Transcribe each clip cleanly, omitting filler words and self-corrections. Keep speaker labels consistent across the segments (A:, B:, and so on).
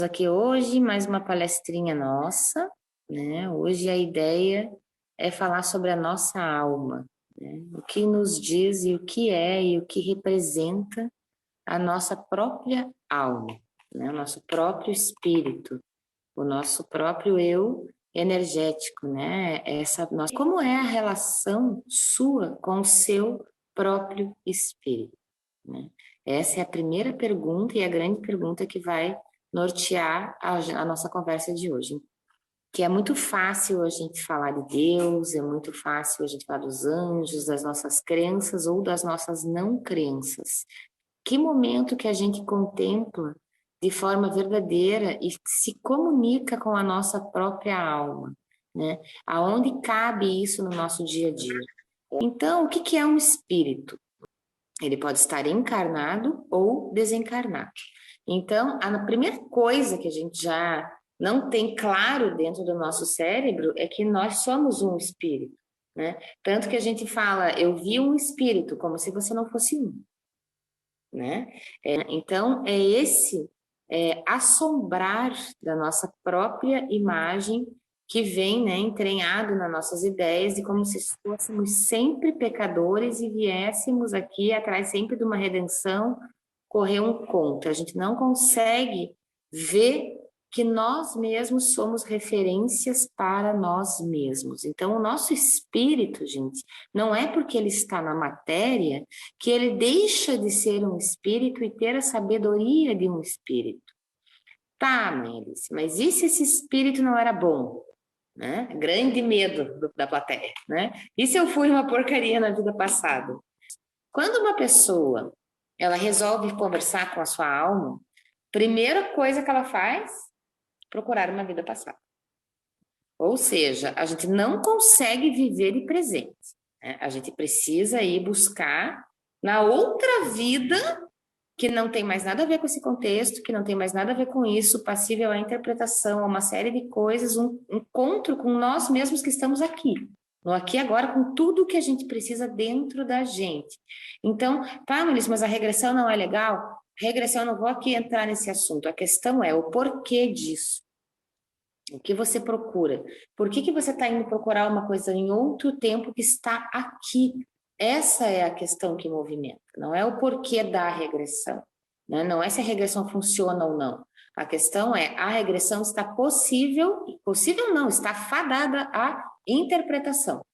A: Aqui hoje, mais uma palestrinha nossa, né? Hoje a ideia é falar sobre a nossa alma, né? O que nos diz e o que é e o que representa a nossa própria alma, né? O nosso próprio espírito, o nosso próprio eu energético, né? Como é a relação sua com o seu próprio espírito, né? Essa é a primeira pergunta e a grande pergunta que vai nortear a nossa conversa de hoje. Que é muito fácil a gente falar de Deus, é muito fácil a gente falar dos anjos, das nossas crenças ou das nossas não crenças. Que momento que a gente contempla de forma verdadeira e se comunica com a nossa própria alma, né? Aonde cabe isso no nosso dia a dia? Então, o que é um espírito? Ele pode estar encarnado ou desencarnado. Então, a primeira coisa que a gente já não tem claro dentro do nosso cérebro é que nós somos um espírito, né? Tanto que a gente fala, eu vi um espírito, como se você não fosse um, né? Então, é esse assombrar da nossa própria imagem que vem, né, entranhado nas nossas ideias de como se fôssemos sempre pecadores e viéssemos aqui atrás sempre de uma redenção, correr um contra. A gente não consegue ver que nós mesmos somos referências para nós mesmos. Então, o nosso espírito, gente, não é porque ele está na matéria que ele deixa de ser um espírito e ter a sabedoria de um espírito. Tá, Melis, mas e se esse espírito não era bom? Né? Grande medo da plateia, né? E se eu fui uma porcaria na vida passada? Quando uma pessoa ela resolve conversar com a sua alma, primeira coisa que ela faz, procurar uma vida passada. Ou seja, a gente não consegue viver de presente, né? A gente precisa ir buscar na outra vida que não tem mais nada a ver com esse contexto, que não tem mais nada a ver com isso, passível à interpretação, a uma série de coisas, um encontro com nós mesmos que estamos aqui, no aqui e agora, com tudo que a gente precisa dentro da gente. Então, tá, Melissa, mas a regressão não é legal? Regressão, eu não vou aqui entrar nesse assunto, a questão é o porquê disso. O que você procura? Por que você está indo procurar uma coisa em outro tempo que está aqui? Essa é a questão que movimenta, não é o porquê da regressão, né? Não é se a regressão funciona ou não. A questão é, a regressão está possível não, está fadada à interpretação.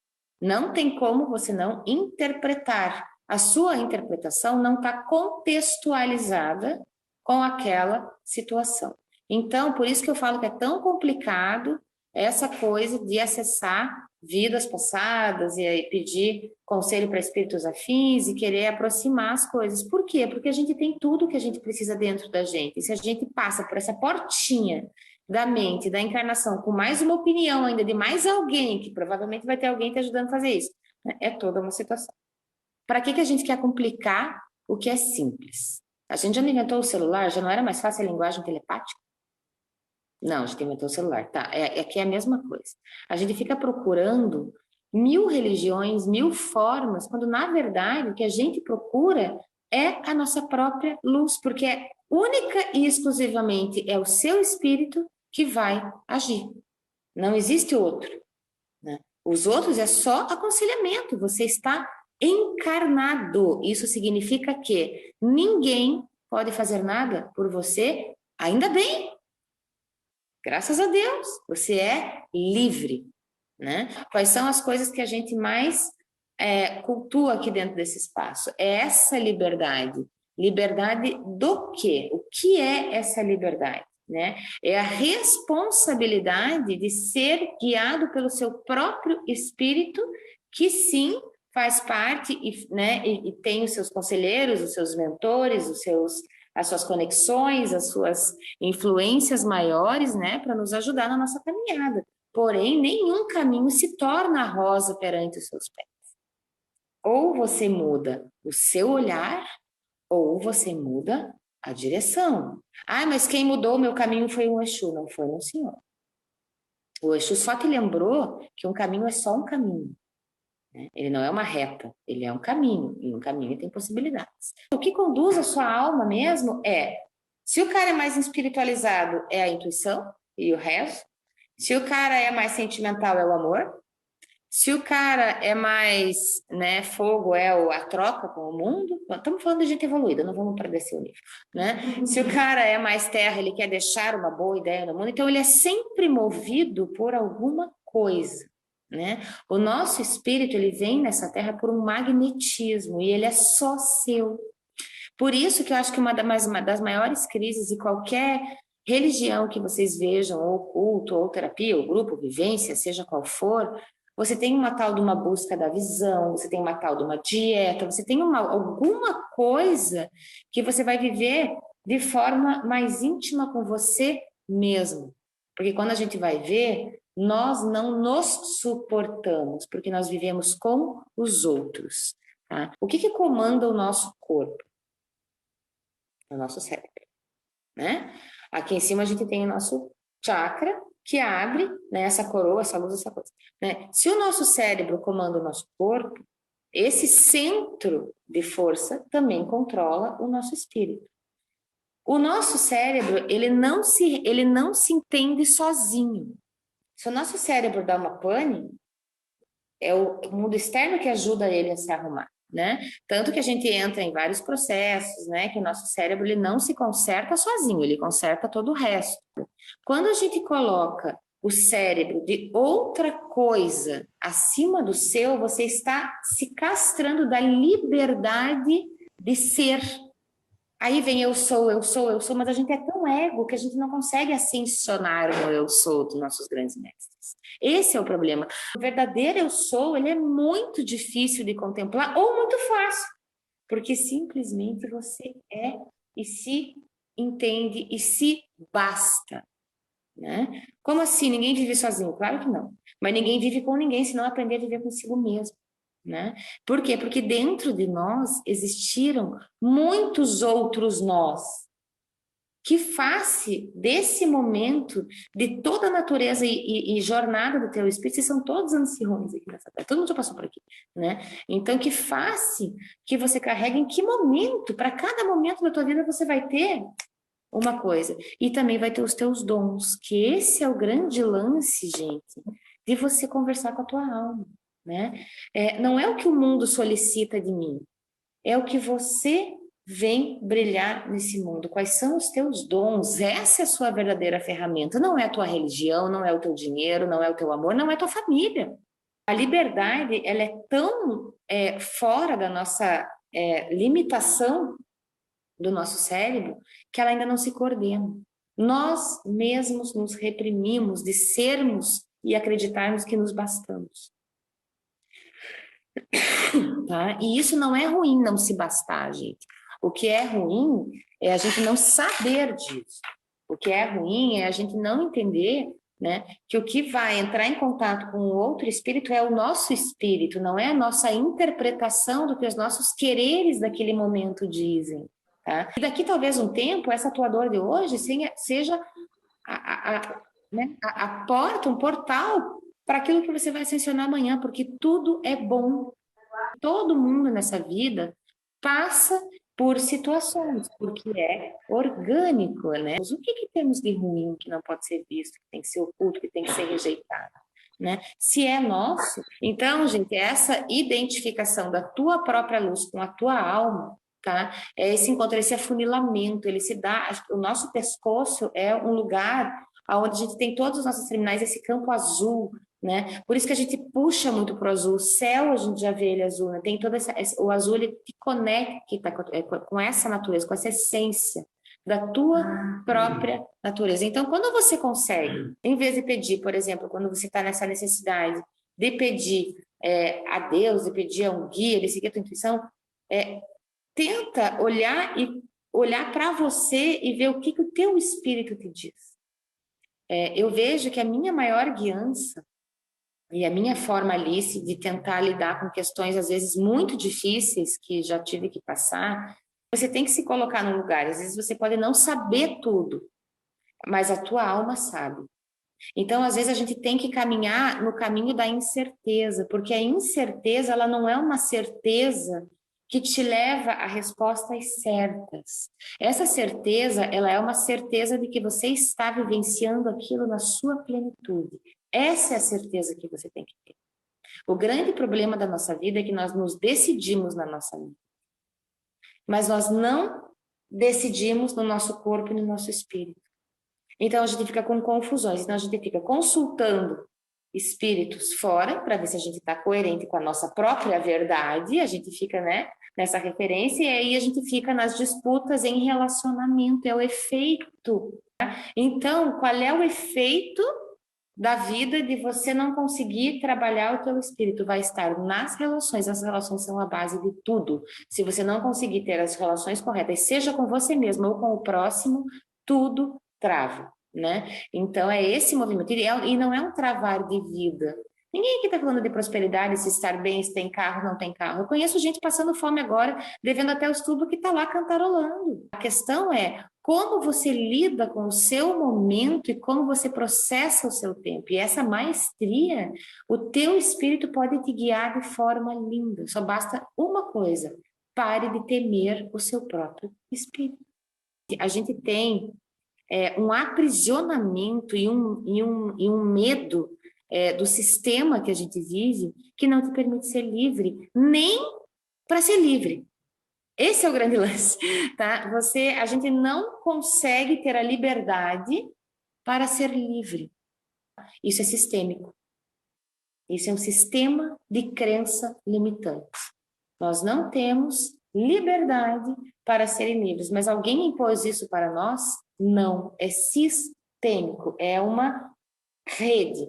A: Não tem como você não interpretar. A sua interpretação não está contextualizada com aquela situação. Então, por isso que eu falo que é tão complicado essa coisa de acessar vidas passadas e aí pedir conselho para espíritos afins e querer aproximar as coisas. Por quê? Porque a gente tem tudo que a gente precisa dentro da gente. E se a gente passa por essa portinha da mente, da encarnação, com mais uma opinião ainda de mais alguém, que provavelmente vai ter alguém te ajudando a fazer isso, né? É toda uma situação. Para que a gente quer complicar o que é simples? A gente já não inventou o celular, já não era mais fácil a linguagem telepática? Não, a gente inventou o celular, tá? Aqui é a mesma coisa. A gente fica procurando 1000 religiões, 1000 formas, quando na verdade o que a gente procura é a nossa própria luz, porque é única e exclusivamente é o seu espírito que vai agir. Não existe outro, né? Os outros é só aconselhamento, você está encarnado. Isso significa que ninguém pode fazer nada por você, ainda bem. Graças a Deus, você é livre, né? Quais são as coisas que a gente mais cultua aqui dentro desse espaço? É essa liberdade. Liberdade do quê? O que é essa liberdade, né? É a responsabilidade de ser guiado pelo seu próprio espírito, que sim faz parte né, e tem os seus conselheiros, os seus mentores, as suas conexões, as suas influências maiores, né, para nos ajudar na nossa caminhada. Porém, nenhum caminho se torna rosa perante os seus pés. Ou você muda o seu olhar, ou você muda a direção. Ah, mas quem mudou o meu caminho foi o Exu, não foi o Senhor. O Exu só te lembrou que um caminho é só um caminho. Ele não é uma reta, ele é um caminho, e um caminho tem possibilidades. O que conduz a sua alma mesmo é Se o cara é mais espiritualizado, é a intuição e o resto. Se o cara é mais sentimental, é o amor. Se o cara é mais, né, fogo, é a troca com o mundo. Estamos falando de gente evoluída, não vamos para descer o nível, né? Se o cara é mais terra, ele quer deixar uma boa ideia no mundo, então ele é sempre movido por alguma coisa, né? O nosso espírito, ele vem nessa terra por um magnetismo e ele é só seu. Por isso que eu acho que uma das maiores crises de qualquer religião que vocês vejam, ou culto, ou terapia, ou grupo, vivência, seja qual for, você tem uma tal de uma busca da visão, você tem uma tal de uma dieta, você tem alguma coisa que você vai viver de forma mais íntima com você mesmo. Porque quando a gente vai ver, nós não nos suportamos, porque nós vivemos com os outros. Tá? O que comanda o nosso corpo? No nosso cérebro, né? Aqui em cima a gente tem o nosso chakra, que abre, né, essa coroa, essa luz, essa coisa, né? Se o nosso cérebro comanda o nosso corpo, esse centro de força também controla o nosso espírito. O nosso cérebro, ele não se entende sozinho. Se o nosso cérebro dá uma pane, é o mundo externo que ajuda ele a se arrumar, né? Tanto que a gente entra em vários processos, né? Que o nosso cérebro ele não se conserta sozinho, ele conserta todo o resto. Quando a gente coloca o cérebro de outra coisa acima do seu, você está se castrando da liberdade de ser. Aí vem eu sou, eu sou, eu sou, mas a gente é tão ego que a gente não consegue ascensionar no eu sou dos nossos grandes mestres. Esse é o problema. O verdadeiro eu sou, ele é muito difícil de contemplar ou muito fácil, porque simplesmente você é e se entende e se basta, né? Como assim? Ninguém vive sozinho? Claro que não. Mas ninguém vive com ninguém se não aprender a viver consigo mesmo. Né? Por quê? Porque dentro de nós existiram muitos outros nós, que face desse momento, de toda a natureza e jornada do teu espírito, vocês são todos anciões aqui nessa terra, todo mundo já passou por aqui, né? Então, que face que você carrega, em que momento, para cada momento da tua vida você vai ter uma coisa, e também vai ter os teus dons, que esse é o grande lance, gente, de você conversar com a tua alma. Né? Não é o que o mundo solicita de mim, é o que você vem brilhar nesse mundo. Quais são os teus dons? Essa é a sua verdadeira ferramenta. Não é a tua religião, não é o teu dinheiro, não é o teu amor, não é a tua família. A liberdade, ela é tão fora da nossa limitação do nosso cérebro que ela ainda não se coordena. Nós mesmos nos reprimimos de sermos e acreditarmos que nos bastamos. Tá? E isso não é ruim não se bastar, gente. O que é ruim é a gente não saber disso. O que é ruim é a gente não entender, né, que o que vai entrar em contato com o outro espírito é o nosso espírito, não é a nossa interpretação do que os nossos quereres daquele momento dizem. Tá? E daqui talvez um tempo, essa tua dor de hoje seja a porta, um portal para aquilo que você vai ascensionar amanhã, porque tudo é bom. Todo mundo nessa vida passa por situações, porque é orgânico, né? O que temos de ruim que não pode ser visto, que tem que ser oculto, que tem que ser rejeitado, né? Se é nosso, então, gente, essa identificação da tua própria luz com a tua alma, tá? Esse encontro, esse afunilamento, ele se dá, o nosso pescoço é um lugar onde a gente tem todos os nossos terminais, esse campo azul, né? Por isso que a gente puxa muito para o azul. O céu, a gente já vê ele azul, né? Tem o azul, ele te conecta com essa natureza, com essa essência da tua própria natureza. Então, quando você consegue, em vez de pedir, por exemplo, quando você está nessa necessidade de pedir a Deus, de pedir a um guia, de seguir a tua intuição, tenta olhar para você e ver o que o teu espírito te diz. Eu vejo que a minha maior guiança e a minha forma, Alice, de tentar lidar com questões, às vezes, muito difíceis, que já tive que passar, você tem que se colocar num lugar. Às vezes você pode não saber tudo, mas a tua alma sabe. Então, às vezes, a gente tem que caminhar no caminho da incerteza, porque a incerteza, ela não é uma certeza que te leva a respostas certas. Essa certeza, ela é uma certeza de que você está vivenciando aquilo na sua plenitude. Essa é a certeza que você tem que ter. O grande problema da nossa vida é que nós nos decidimos na nossa vida, mas nós não decidimos no nosso corpo e no nosso espírito. Então a gente fica com confusões, então a gente fica consultando espíritos fora para ver se a gente está coerente com a nossa própria verdade, a gente fica, né, nessa referência, e aí a gente fica nas disputas em relacionamento, é o efeito. Então, qual é o efeito da vida de você não conseguir trabalhar o teu espírito? Vai estar nas relações, as relações são a base de tudo. Se você não conseguir ter as relações corretas, seja com você mesmo ou com o próximo, tudo trava, né? Então é esse movimento, e não é um travar de vida. Ninguém aqui está falando de prosperidade, se estar bem, se tem carro, não tem carro. Eu conheço gente passando fome agora, devendo até os tubos, que está lá cantarolando. A questão é como você lida com o seu momento e como você processa o seu tempo. E essa maestria, o teu espírito pode te guiar de forma linda. Só basta uma coisa: pare de temer o seu próprio espírito. A gente tem um aprisionamento e um medo do sistema que a gente vive, que não te permite ser livre, nem para ser livre. Esse é o grande lance, tá? A gente não consegue ter a liberdade para ser livre. Isso é sistêmico. Isso é um sistema de crença limitante. Nós não temos liberdade para serem livres, mas alguém impôs isso para nós? Não, é sistêmico, é uma rede,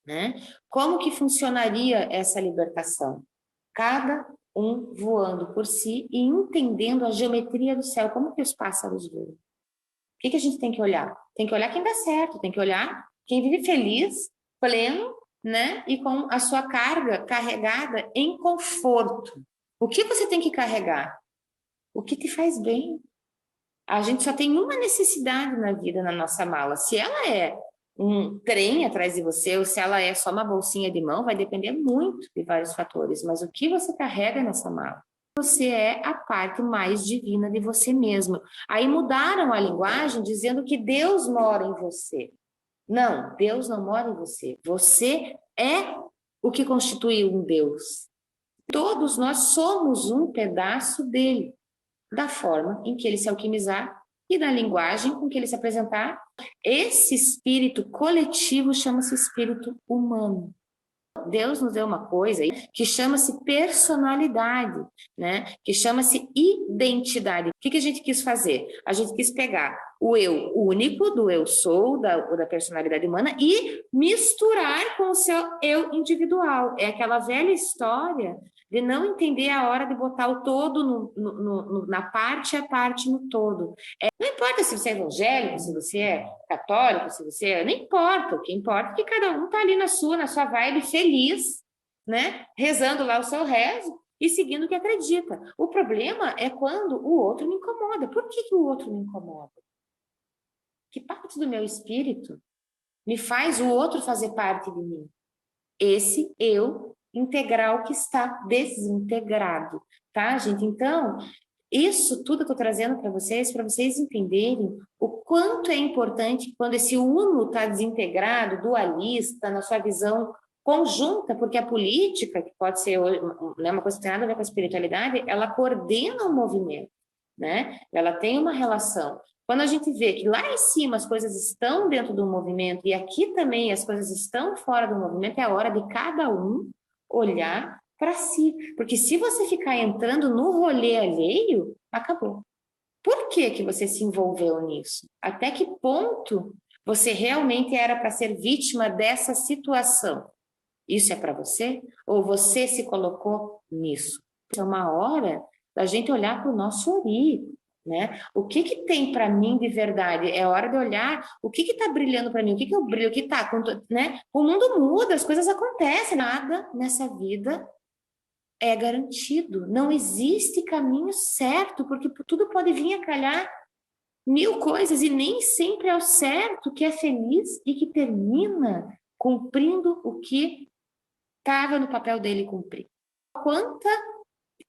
A: né? Como que funcionaria essa libertação? Cada um voando por si e entendendo a geometria do céu, como que os pássaros voam. O que a gente tem que olhar? Tem que olhar quem dá certo, tem que olhar quem vive feliz, pleno, né? E com a sua carga carregada em conforto. O que você tem que carregar? O que te faz bem. A gente só tem uma necessidade na vida, na nossa mala. Se ela é um trem atrás de você ou se ela é só uma bolsinha de mão, vai depender muito de vários fatores. Mas o que você carrega nessa mala? Você é a parte mais divina de você mesmo. Aí mudaram a linguagem dizendo que Deus mora em você. Não, Deus não mora em você. Você é o que constitui um Deus. Todos nós somos um pedaço dele, da forma em que ele se alquimizar e da linguagem com que ele se apresentar. Esse espírito coletivo chama-se espírito humano. Deus nos deu uma coisa que chama-se personalidade, né? Que chama-se identidade. O que a gente quis fazer? A gente quis pegar o eu único, do eu sou, da personalidade humana, e misturar com o seu eu individual. É aquela velha história de não entender a hora de botar o todo na parte e a parte no todo. Não importa se você é evangélico, se você é católico, se você é... Não importa, o que importa é que cada um está ali na sua vibe feliz, né? Rezando lá o seu rezo e seguindo o que acredita. O problema é quando o outro me incomoda. Por que o outro me incomoda? Que parte do meu espírito me faz o outro fazer parte de mim? Esse eu integral que está desintegrado, tá, gente? Então, isso tudo eu estou trazendo para vocês entenderem o quanto é importante quando esse uno está desintegrado, dualista, na sua visão conjunta, porque a política, que pode ser, né, uma coisa que tem nada a ver com a espiritualidade, ela coordena o movimento, né? Ela tem uma relação. Quando a gente vê que lá em cima as coisas estão dentro do movimento e aqui também as coisas estão fora do movimento, é a hora de cada um olhar para si. Porque se você ficar entrando no rolê alheio, acabou. Por que você se envolveu nisso? Até que ponto você realmente era para ser vítima dessa situação? Isso é para você? Ou você se colocou nisso? É uma hora da gente olhar para o nosso ori, né? O que tem para mim de verdade? É hora de olhar o que está brilhando para mim, o que eu brilho, o que está, né? O mundo muda, as coisas acontecem, nada nessa vida é garantido. Não existe caminho certo, porque tudo pode vir a calhar mil coisas e nem sempre é o certo que é feliz e que termina cumprindo o que estava no papel dele cumprir.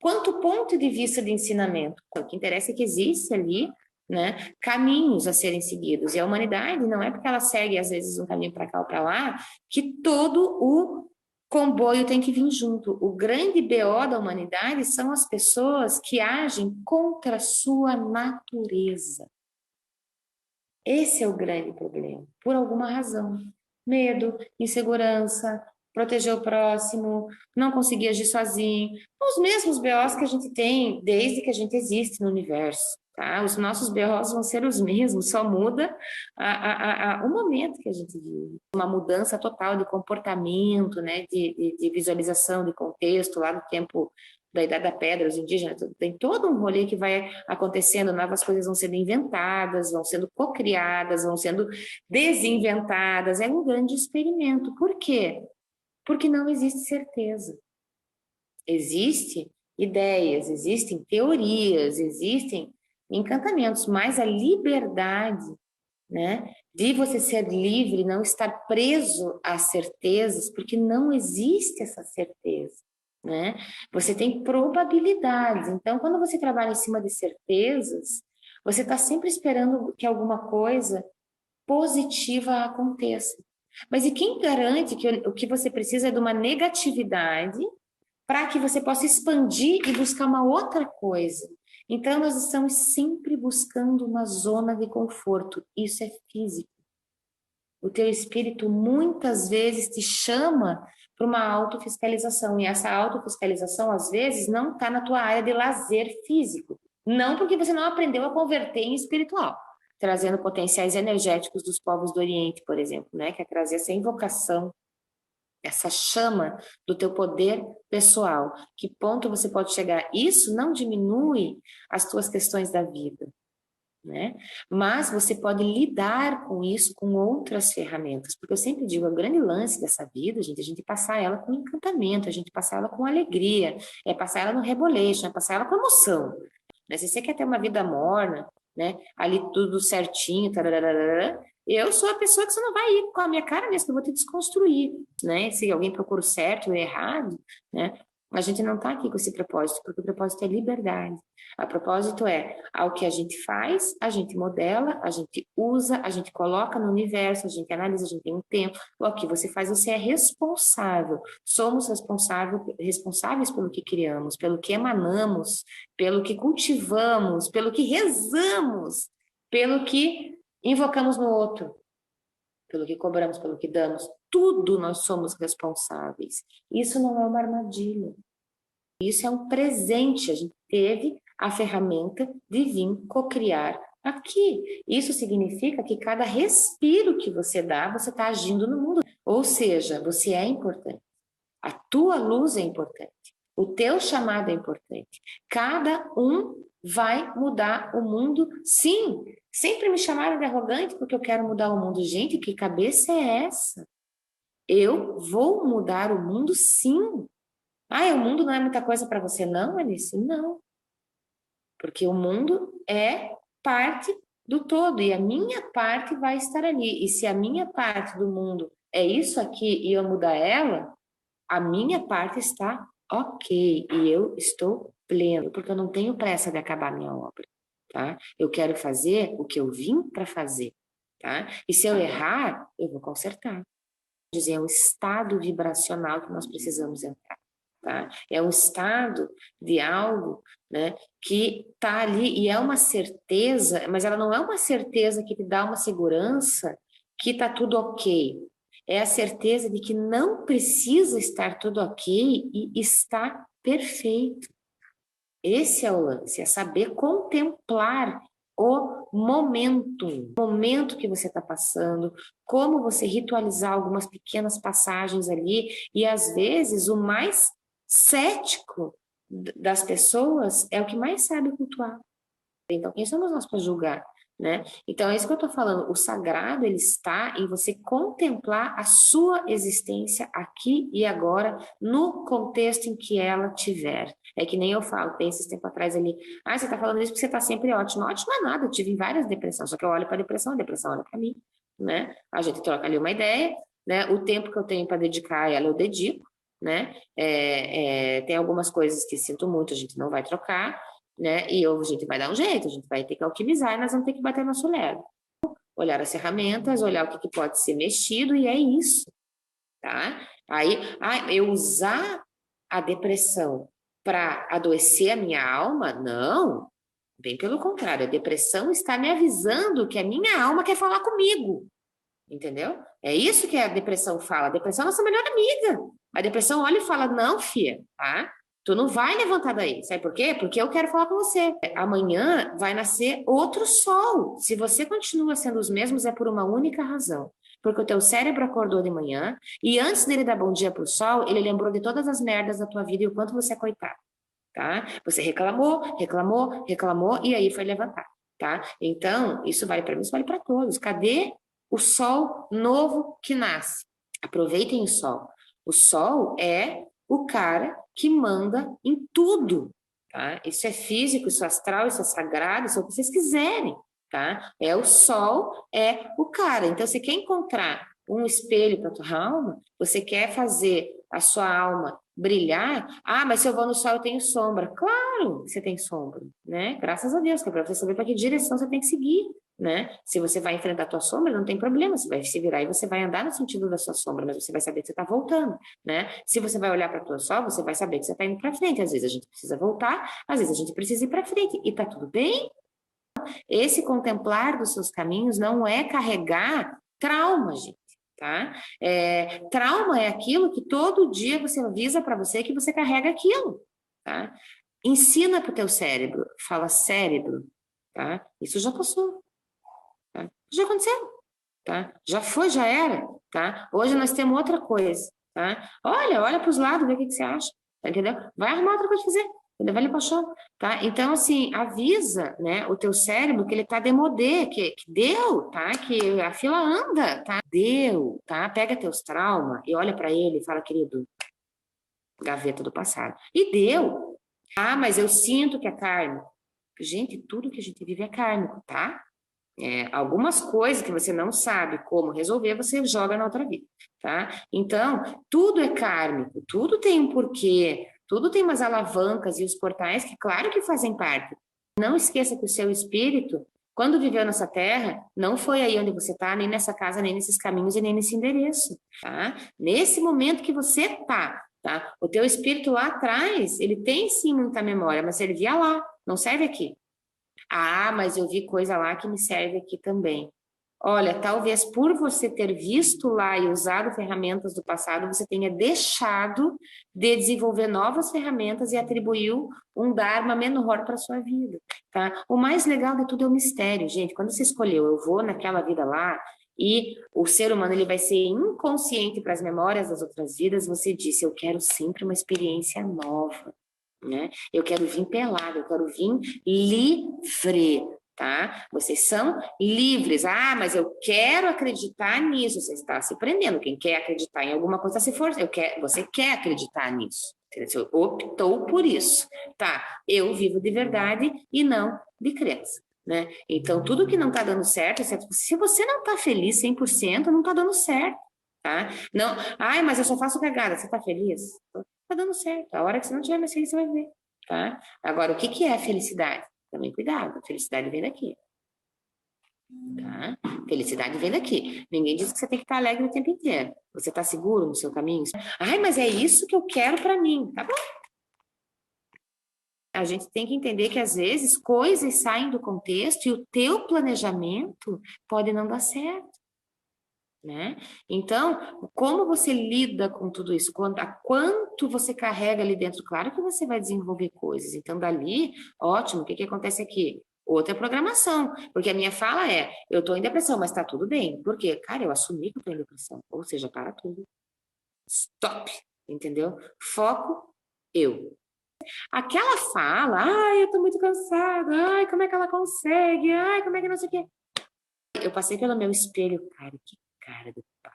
A: quanto ponto de vista de ensinamento. O que interessa é que existe ali, né, caminhos a serem seguidos. E a humanidade não é porque ela segue, às vezes, um caminho para cá ou para lá, que todo o comboio tem que vir junto. O grande BO da humanidade são as pessoas que agem contra a sua natureza. Esse é o grande problema, por alguma razão. Medo, insegurança, proteger o próximo, não conseguir agir sozinho. Os mesmos BOs que a gente tem desde que a gente existe no universo. Tá? Os nossos BOs vão ser os mesmos, só muda o momento que a gente vive. Uma mudança total de comportamento, né? de visualização, de contexto, lá no tempo da Idade da Pedra, os indígenas, tem todo um rolê que vai acontecendo, novas coisas vão sendo inventadas, vão sendo cocriadas, vão sendo desinventadas, é um grande experimento. Por quê? Porque não existe certeza. Existem ideias, existem teorias, existem encantamentos, mas a liberdade, né, de você ser livre, não estar preso às certezas, porque não existe essa certeza. Né? Você tem probabilidades. Então, quando você trabalha em cima de certezas, você está sempre esperando que alguma coisa positiva aconteça. Mas e quem garante que o que você precisa é de uma negatividade para que você possa expandir e buscar uma outra coisa? Então, nós estamos sempre buscando uma zona de conforto. Isso é físico. O teu espírito muitas vezes te chama para uma autofiscalização. E essa autofiscalização, às vezes, não está na tua área de lazer físico. Não porque você não aprendeu a converter em espiritual. Trazendo potenciais energéticos dos povos do Oriente, por exemplo, né? Que é trazer essa invocação, essa chama do teu poder pessoal. Que ponto você pode chegar? Isso não diminui as tuas questões da vida. Né? Mas você pode lidar com isso com outras ferramentas, porque eu sempre digo, o grande lance dessa vida, gente, é a gente passar ela com encantamento, a gente passar ela com alegria, é passar ela no reboleixo, é passar ela com emoção. Né? Se você quer ter uma vida morna, né, ali tudo certinho, tararara, eu sou a pessoa que você não vai ir com a minha cara mesmo, que eu vou te desconstruir, né? Se alguém procura o certo ou o errado, né? A gente não está aqui com esse propósito, porque o propósito é liberdade. O propósito é, ao que a gente faz, a gente modela, a gente usa, a gente coloca no universo, a gente analisa, a gente tem um tempo. O que você faz, você é responsável. Somos responsáveis pelo que criamos, pelo que emanamos, pelo que cultivamos, pelo que rezamos, pelo que invocamos no outro, pelo que cobramos, pelo que damos. Tudo nós somos responsáveis. Isso não é uma armadilha. Isso é um presente. A gente teve a ferramenta de vir cocriar aqui. Isso significa que cada respiro que você dá, você está agindo no mundo. Ou seja, você é importante. A tua luz é importante. O teu chamado é importante. Cada um vai mudar o mundo, sim. Sempre me chamaram de arrogante porque eu quero mudar o mundo. Gente, que cabeça é essa? Eu vou mudar o mundo, sim. Ah, o mundo não é muita coisa para você, não, Alice? Não. Porque o mundo é parte do todo e a minha parte vai estar ali. E se a minha parte do mundo é isso aqui e eu mudar ela, a minha parte está ok. E eu estou pleno, porque eu não tenho pressa de acabar a minha obra, tá? Eu quero fazer o que eu vim para fazer, tá? E se eu errar, eu vou consertar. Dizer, é um estado vibracional que nós precisamos entrar. Tá? É um estado de algo, né, que está ali e é uma certeza, mas ela não é uma certeza que te dá uma segurança que está tudo ok. É a certeza de que não precisa estar tudo ok e está perfeito. Esse é o lance, é saber contemplar o momento que você está passando, como você ritualizar algumas pequenas passagens ali, e às vezes o mais cético das pessoas é o que mais sabe cultuar. Então, quem somos nós para julgar, né? Então, é isso que eu estou falando. O sagrado, ele está em você contemplar a sua existência aqui e agora, no contexto em que ela tiver. É que nem eu falo, tem esses tempos atrás ali, você está falando isso porque você está sempre ótimo. Ótimo é nada, eu tive várias depressões, só que eu olho para a depressão olha para mim, né? A gente troca ali uma ideia, né? O tempo que eu tenho para dedicar a ela, eu dedico, né? Tem algumas coisas que sinto muito, a gente não vai trocar, né? E a gente vai dar um jeito, a gente vai ter que alquimizar e nós vamos ter que bater nosso Lego. Olhar as ferramentas, olhar o que pode ser mexido e é isso, tá? Aí, eu usar a depressão para adoecer a minha alma? Não, bem pelo contrário, a depressão está me avisando que a minha alma quer falar comigo, entendeu? É isso que a depressão fala. A depressão é a nossa melhor amiga. A depressão olha e fala, não, filha, tá? Tu não vai levantar daí. Sabe por quê? Porque eu quero falar com você. Amanhã vai nascer outro sol. Se você continua sendo os mesmos, é por uma única razão. Porque o teu cérebro acordou de manhã e antes dele dar bom dia pro sol, ele lembrou de todas as merdas da tua vida e o quanto você é coitado, tá? Você reclamou, reclamou, reclamou e aí foi levantar, tá? Então, isso vale para mim, isso vale para todos. Cadê o sol novo que nasce? Aproveitem o sol. O sol é o cara que manda em tudo, tá? Isso é físico, isso é astral, isso é sagrado, isso é o que vocês quiserem, tá? É o sol, é o cara. Então, você quer encontrar um espelho para tua alma, você quer fazer a sua alma brilhar, mas se eu vou no sol eu tenho sombra. Claro que você tem sombra, né? Graças a Deus, que é para você saber para que direção você tem que seguir, né? Se você vai enfrentar a tua sombra, não tem problema, você vai se virar e você vai andar no sentido da sua sombra, mas você vai saber que você está voltando, né? Se você vai olhar para a tua sol, você vai saber que você está indo para frente. Às vezes a gente precisa voltar, às vezes a gente precisa ir para frente e tá tudo bem. Esse contemplar dos seus caminhos não é carregar trauma, gente. Tá? Trauma é aquilo que todo dia você avisa para você que você carrega aquilo, tá? Ensina para o teu cérebro, fala cérebro, tá? Isso já passou, tá? Já aconteceu, tá? Já foi, já era, tá? Hoje nós temos outra coisa, tá? Olha para os lados, vê o que você acha, tá, entendeu? Vai arrumar outra coisa de fazer, entendeu? Vai ali para chão, tá? Então, assim, avisa, né, o teu cérebro que ele tá demodê, que deu, tá? Que a fila anda, tá? Deu, tá? Pega teus traumas e olha para ele e fala, querido, gaveta do passado. E deu. Mas eu sinto que é kármico. Gente, tudo que a gente vive é kármico, tá? Algumas coisas que você não sabe como resolver, você joga na outra vida, tá? Então, tudo é kármico, tudo tem um porquê, tudo tem umas alavancas e os portais que, claro que fazem parte. Não esqueça que o seu espírito, quando viveu nessa terra, não foi aí onde você está, nem nessa casa, nem nesses caminhos e nem nesse endereço, tá? Nesse momento que você tá? O teu espírito lá atrás, ele tem sim muita memória, mas servia lá, não serve aqui. Mas eu vi coisa lá que me serve aqui também. Olha, talvez por você ter visto lá e usado ferramentas do passado, você tenha deixado de desenvolver novas ferramentas e atribuiu um dharma menor para sua vida, tá? O mais legal de tudo é o mistério, gente. Quando você escolheu, eu vou naquela vida lá, e o ser humano ele vai ser inconsciente para as memórias das outras vidas, você disse, eu quero sempre uma experiência nova, né? Eu quero vir pelado, eu quero vir livre, tá? Vocês são livres. Mas eu quero acreditar nisso. Você está se prendendo. Quem quer acreditar em alguma coisa está se forçando. Você quer acreditar nisso. Você optou por isso. Tá, eu vivo de verdade e não de crença, né? Então, tudo que não está dando certo, se você não está feliz 100%, não está dando certo, tá? Não, mas eu só faço cagada. Você está feliz? Tá dando certo. A hora que você não tiver mais feliz, você vai ver, tá? Agora, o que é felicidade? Também cuidado, a felicidade vem daqui, tá? Felicidade vem daqui. Ninguém diz que você tem que estar alegre o tempo inteiro. Você está seguro no seu caminho? Mas é isso que eu quero para mim. Tá bom. A gente tem que entender que às vezes coisas saem do contexto e o teu planejamento pode não dar certo, né? Então, como você lida com tudo isso? Quanto você carrega ali dentro? Claro que você vai desenvolver coisas. Então, dali, ótimo. O que acontece aqui? Outra programação. Porque a minha fala é, eu estou em depressão, mas está tudo bem. Por quê? Cara, eu assumi que eu estou em depressão. Ou seja, para tudo. Stop. Entendeu? Foco, eu. Aquela fala, eu estou muito cansada. Como é que ela consegue? Como é que não sei o quê. Eu passei pelo meu espelho, cara, que cara do pau,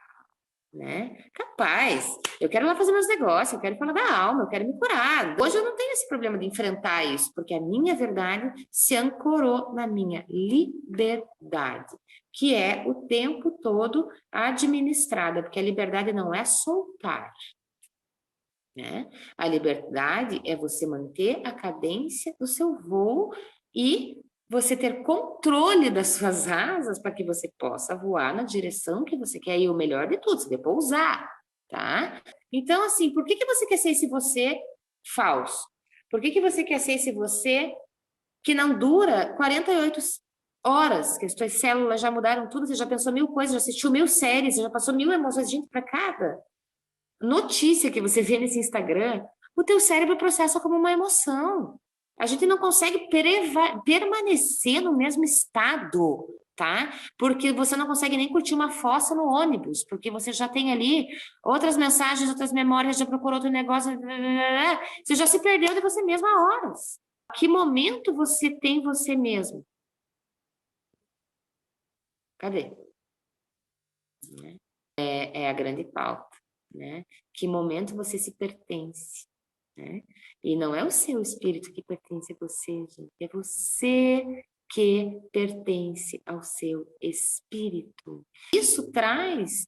A: né? Capaz, eu quero lá fazer meus negócios, eu quero falar da alma, eu quero me curar. Hoje eu não tenho esse problema de enfrentar isso, porque a minha verdade se ancorou na minha liberdade, que é o tempo todo administrada, porque a liberdade não é soltar. né? A liberdade é você manter a cadência do seu voo e você ter controle das suas asas para que você possa voar na direção que você quer. E o melhor de tudo, você deve pousar, tá? Então, assim, por que que você quer ser esse você falso? Por que que você quer ser esse você que não dura 48 horas, que as suas células já mudaram tudo, você já pensou mil coisas, já assistiu mil séries, você já passou mil emoções, gente, para cada notícia que você vê nesse Instagram, o teu cérebro processa como uma emoção. A gente não consegue permanecer no mesmo estado, tá? Porque você não consegue nem curtir uma fossa no ônibus, porque você já tem ali outras mensagens, outras memórias, já procurou outro negócio, você já se perdeu de você mesmo há horas. Que momento você tem você mesmo? Cadê? É a grande pauta, né? Que momento você se pertence, né? E não é o seu espírito que pertence a você, gente, é você que pertence ao seu espírito. Isso traz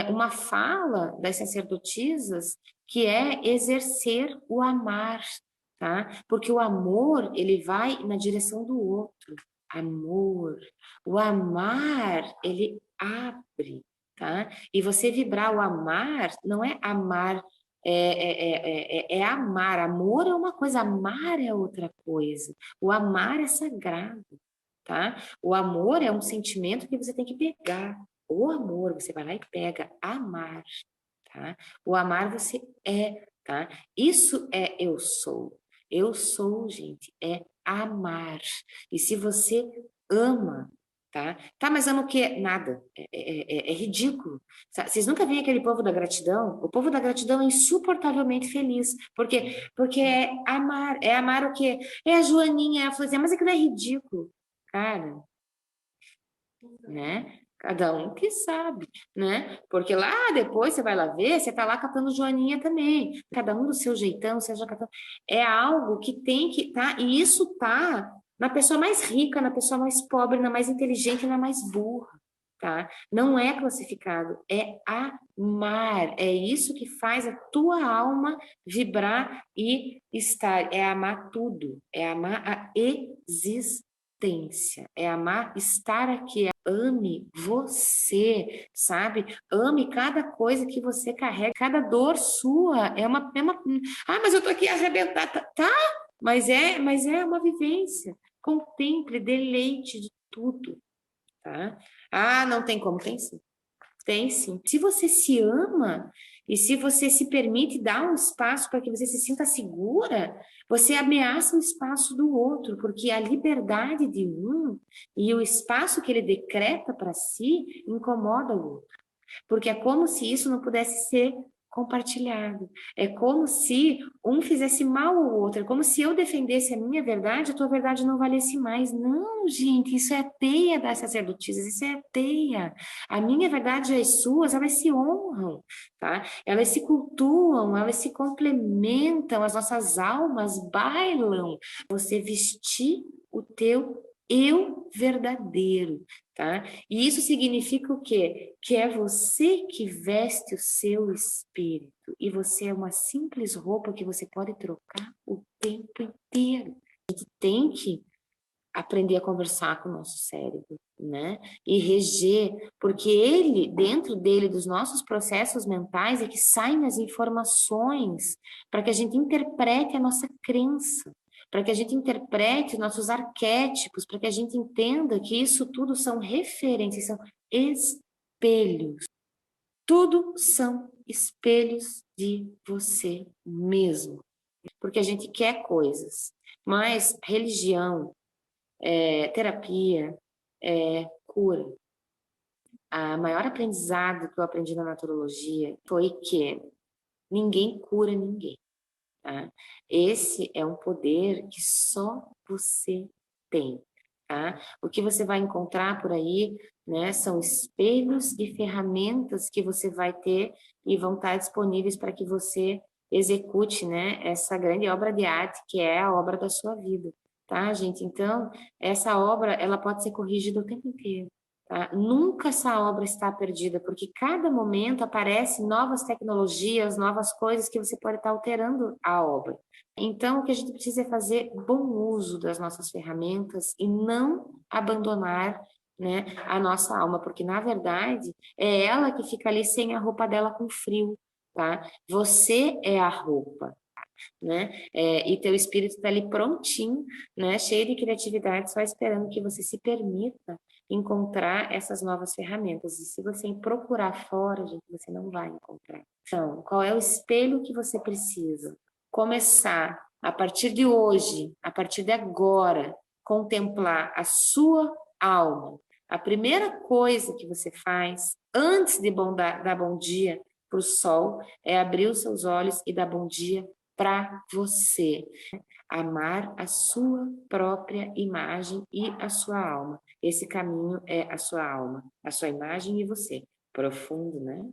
A: uma fala das sacerdotisas que é exercer o amar, tá? Porque o amor, ele vai na direção do outro. Amor. O amar, ele abre, tá? E você vibrar o amar não é amar, é amar. Amor é uma coisa, amar é outra coisa. O amar é sagrado, tá? O amor é um sentimento que você tem que pegar. O amor, você vai lá e pega. Amar, tá? O amar você é, tá? Isso é eu sou. Eu sou, gente, é amar. E se você ama, tá? Tá, mas ama o quê? Nada. É ridículo. Vocês nunca veem aquele povo da gratidão? O povo da gratidão é insuportavelmente feliz. Por quê? Porque é amar. É amar o quê? É a Joaninha, é a Florzinha, mas aquilo é ridículo. Cara, né? Cada um que sabe, né? Porque lá depois você vai lá ver, você tá lá catando joaninha também. Cada um do seu jeitão, seja catando. É algo que tem que tá, e isso tá na pessoa mais rica, na pessoa mais pobre, na mais inteligente, na mais burra, tá? Não é classificado, é amar. É isso que faz a tua alma vibrar e estar, é amar tudo, é amar a existência, é amar estar aqui, ame você, sabe? Ame cada coisa que você carrega, cada dor sua Ah, mas eu tô aqui arrebentada. Tá, mas é uma vivência. Contemple, deleite de tudo, tá? Ah, não tem como, tem sim. Tem sim. Se você se ama e se você se permite dar um espaço para que você se sinta segura, você ameaça o espaço do outro, porque a liberdade de um e o espaço que ele decreta para si incomoda o outro. Porque é como se isso não pudesse ser compartilhado. É como se um fizesse mal ao outro. É como se eu defendesse a minha verdade, a tua verdade não valesse mais. Não, gente, isso é teia das sacerdotisas, isso é teia. A minha verdade e as suas, elas se honram, tá? Elas se cultuam, elas se complementam, as nossas almas bailam. Você vestir o teu eu verdadeiro, tá? E isso significa o quê? Que é você que veste o seu espírito e você é uma simples roupa que você pode trocar o tempo inteiro. A gente tem que aprender a conversar com o nosso cérebro, né? E reger, porque ele, dentro dele, dos nossos processos mentais, é que saem as informações para que a gente interprete a nossa crença, para que a gente interprete nossos arquétipos, para que a gente entenda que isso tudo são referências, são espelhos. Tudo são espelhos de você mesmo. Porque a gente quer coisas, mas religião, terapia, cura. A maior aprendizado que eu aprendi na naturologia foi que ninguém cura ninguém, tá? Esse é um poder que só você tem, tá? O que você vai encontrar por aí, né, são espelhos e ferramentas que você vai ter e vão estar disponíveis para que você execute, né, essa grande obra de arte que é a obra da sua vida, tá, gente? Então, essa obra, ela pode ser corrigida o tempo inteiro. tá? Nunca essa obra está perdida, porque cada momento aparecem novas tecnologias, novas coisas que você pode estar alterando a obra. Então, o que a gente precisa é fazer bom uso das nossas ferramentas e não abandonar, né, a nossa alma, porque na verdade é ela que fica ali sem a roupa dela com frio, tá? Você é a roupa, né? E teu espírito está ali prontinho, né? Cheio de criatividade, só esperando que você se permita encontrar essas novas ferramentas. E se você procurar fora, gente, você não vai encontrar. Então, qual é o espelho que você precisa? Começar a partir de hoje, a partir de agora, contemplar a sua alma. A primeira coisa que você faz antes de dar bom dia para o sol é abrir os seus olhos e dar bom dia para você. Amar a sua própria imagem e a sua alma. Esse caminho é a sua alma, a sua imagem e você. Profundo, né?